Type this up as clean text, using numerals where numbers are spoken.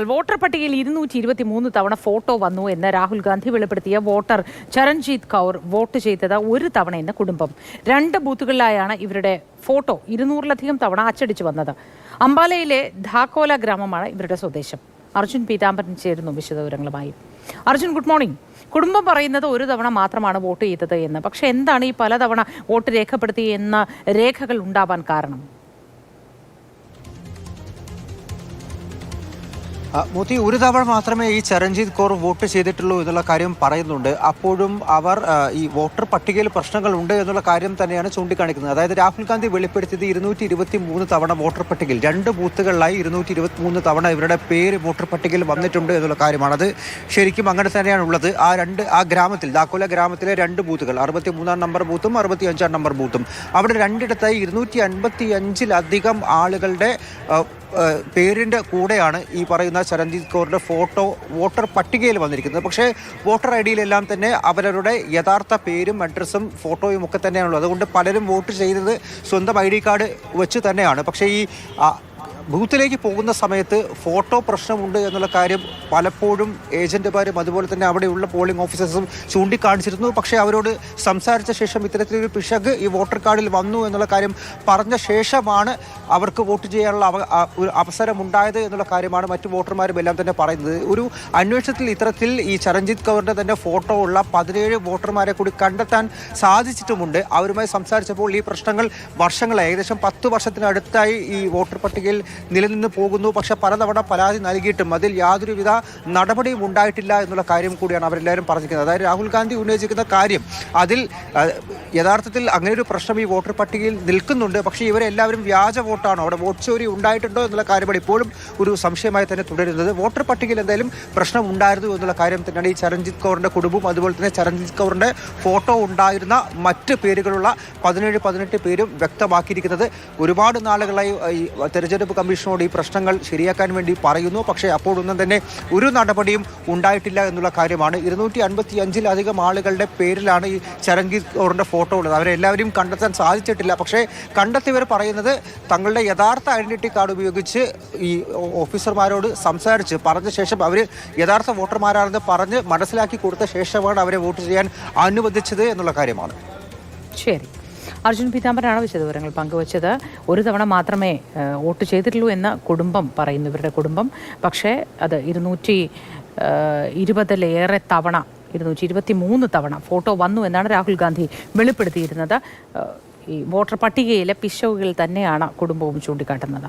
Voter പട്ടികയിൽ 223 തവണ photo വന്നു എന്ന് രാഹുൽ ഗാന്ധി വെളിപ്പെടുത്തിയ വോട്ടർ ചരൺജീത് കൗർ വോട്ട് ചെയ്തത് ഒരു തവണയെന്ന് കുടുംബം. 2 ബൂത്തുകളിലായാണ് ഇവരുടെ ഫോട്ടോ 200-ലധികം തവണ അച്ചടിച്ചു വന്നത്. അംബാലയിലെ ധാക്കോല ഗ്രാമമാണ് ഇവരുടെ സ്വദേശം. അർജുൻ പീതാംബരൻ ചേരുന്നു വിശദവിവരങ്ങളുമായി. Arjun, good morning. കുടുംബം പറയുന്നത് ഒരു തവണ മാത്രമാണ് വോട്ട് ചെയ്തത് എന്ന്. പക്ഷെ എന്താണ് ഈ പലതവണ വോട്ട് രേഖപ്പെടുത്തി എന്ന രേഖകൾ ഉണ്ടാവാൻ കാരണം? മോദി ഒരു തവണ മാത്രമേ ഈ ചരൺജീത് കൗർ വോട്ട് ചെയ്തിട്ടുള്ളൂ എന്നുള്ള കാര്യം പറയുന്നുണ്ട്. അപ്പോഴും അവർ ഈ വോട്ടർ പട്ടികയിൽ പ്രശ്നങ്ങൾ ഉണ്ട് എന്നുള്ള കാര്യം തന്നെയാണ് ചൂണ്ടിക്കാണിക്കുന്നത്. അതായത് രാഹുൽ ഗാന്ധി വെളിപ്പെടുത്തിയത് 223 തവണ വോട്ടർ പട്ടികയിൽ 2 ബൂത്തുകളിലായി 223 തവണ ഇവരുടെ പേര് വോട്ടർ പട്ടികയിൽ വന്നിട്ടുണ്ട് എന്നുള്ള കാര്യമാണ്. അത് ശരിക്കും അങ്ങനെ തന്നെയാണ് ഉള്ളത്. ആ ഗ്രാമത്തിൽ, ദാക്കോല ഗ്രാമത്തിലെ 2 ബൂത്തുകൾ, 63-ാം നമ്പർ ബൂത്തും 65-ാം നമ്പർ ബൂത്തും, അവിടെ 2ഇടത്തായി 255-ലധികം ആളുകളുടെ പേരിൻ്റെ കൂടെയാണ് ഈ പറയുന്ന ചരൺജീത് കൗറിൻ്റെ ഫോട്ടോ വോട്ടർ പട്ടികയിൽ വന്നിരിക്കുന്നത്. പക്ഷേ വോട്ടർ ഐ ഡിയിലെല്ലാം തന്നെ അവരുടെ യഥാർത്ഥ പേരും അഡ്രസ്സും ഫോട്ടോയും ഒക്കെ തന്നെയാണുള്ളത്. അതുകൊണ്ട് പലരും വോട്ട് ചെയ്തത് സ്വന്തം ഐ ഡി കാർഡ് വെച്ച് തന്നെയാണ്. പക്ഷേ ഈ ബൂത്തിലേക്ക് പോകുന്ന സമയത്ത് ഫോട്ടോ പ്രശ്നമുണ്ട് എന്നുള്ള കാര്യം പലപ്പോഴും ഏജന്റുമാരും അതുപോലെ തന്നെ അവിടെയുള്ള പോളിംഗ് ഓഫീസേഴ്സും ചൂണ്ടിക്കാണിച്ചിരുന്നു. പക്ഷേ അവരോട് സംസാരിച്ച ശേഷം ഇത്തരത്തിലൊരു പിശക് ഈ വോട്ടർ കാർഡിൽ വന്നു എന്നുള്ള കാര്യം പറഞ്ഞ ശേഷമാണ് അവർക്ക് വോട്ട് ചെയ്യാനുള്ള ഒരു അവസരമുണ്ടായത് എന്നുള്ള കാര്യമാണ് മറ്റു വോട്ടർമാരും എല്ലാം തന്നെ പറയുന്നത്. ഒരു അന്വേഷണത്തിൽ ഇത്തരത്തിൽ ഈ ചരൺജീത് കൗറിൻ്റെ തന്നെ ഫോട്ടോ ഉള്ള 17 വോട്ടർമാരെ കൂടി കണ്ടെത്താൻ സാധിച്ചിട്ടുമുണ്ട്. അവരുമായി സംസാരിച്ചപ്പോൾ ഈ പ്രശ്നങ്ങൾ വർഷങ്ങളായി, ഏകദേശം 10 വർഷത്തിനടുത്തായി ഈ വോട്ടർ പട്ടികയിൽ നിലനിന്ന് പോകുന്നു. പക്ഷെ പലതവണ പരാതി നൽകിയിട്ടും അതിൽ യാതൊരുവിധ നടപടിയും ഉണ്ടായിട്ടില്ല എന്നുള്ള കാര്യം കൂടിയാണ് അവരെല്ലാവരും പറഞ്ഞിരിക്കുന്നത്. അതായത് രാഹുൽ ഗാന്ധി ഉന്നയിച്ചിരിക്കുന്ന കാര്യം, അതിൽ യഥാർത്ഥത്തിൽ അങ്ങനെ ഒരു പ്രശ്നം ഈ വോട്ടർ പട്ടികയിൽ നിൽക്കുന്നുണ്ട്. പക്ഷേ ഇവരെല്ലാവരും വ്യാജ വോട്ടാണോ, അവിടെ വോട്ട് ചോരി ഉണ്ടായിട്ടുണ്ടോ എന്നുള്ള കാര്യമാണ് ഇപ്പോഴും ഒരു സംശയമായി തന്നെ തുടരുന്നത്. വോട്ടർ പട്ടികയിൽ എന്തായാലും പ്രശ്നം ഉണ്ടായിരുന്നു എന്നുള്ള കാര്യം തന്നെയാണ് ഈ ചരൺജീത് കൗറിൻ്റെ കുടുംബവും അതുപോലെ തന്നെ ചരൺജീത് കൗറിൻ്റെ ഫോട്ടോ ഉണ്ടായിരുന്ന മറ്റ് പേരുകളുള്ള 17-18 പേരും വ്യക്തമാക്കിയിരിക്കുന്നത്. ഒരുപാട് നാളുകളായി ഈ തെരഞ്ഞെടുപ്പ് കമ്മീഷനോട് ഈ പ്രശ്നങ്ങൾ ശരിയാക്കാൻ വേണ്ടി പറയുന്നു. പക്ഷേ അപ്പോഴൊന്നും തന്നെ ഒരു നടപടിയും ഉണ്ടായിട്ടില്ല എന്നുള്ള കാര്യമാണ്. 255-ലധികം ആളുകളുടെ പേരിലാണ് ഈ ചരൺജീത് കൗറിൻ്റെ ഫോട്ടോ ഉള്ളത്. അവരെല്ലാവരും കണ്ടെത്താൻ സാധിച്ചിട്ടില്ല. പക്ഷേ കണ്ടെത്തിയവർ പറയുന്നത് തങ്ങളുടെ യഥാർത്ഥ ഐഡന്റിറ്റി കാർഡ് ഉപയോഗിച്ച് ഈ ഓഫീസർമാരോട് സംസാരിച്ച് പറഞ്ഞ ശേഷം അവർ യഥാർത്ഥ വോട്ടർമാരാണെന്ന് പറഞ്ഞ് മനസ്സിലാക്കി കൊടുത്ത ശേഷമാണ് അവരെ വോട്ട് ചെയ്യാൻ അനുവദിച്ചത് എന്നുള്ള കാര്യമാണ്. ശരി, അർജുൻ പീതാംബരനാണ് വിശദവിവരങ്ങൾ പങ്കുവച്ചത്. ഒരു തവണ മാത്രമേ വോട്ട് ചെയ്തിട്ടുള്ളൂ എന്ന് കുടുംബം പറയുന്നു, ഇവരുടെ കുടുംബം. പക്ഷേ അത് 220-ലേറെ തവണ, 223 തവണ ഫോട്ടോ വന്നു എന്നാണ് രാഹുൽ ഗാന്ധി വെളിപ്പെടുത്തിയിരുന്നത്. ഈ വോട്ടർ പട്ടികയിലെ പിശകുകൾ തന്നെയാണ് കുടുംബവും ചൂണ്ടിക്കാട്ടുന്നത്.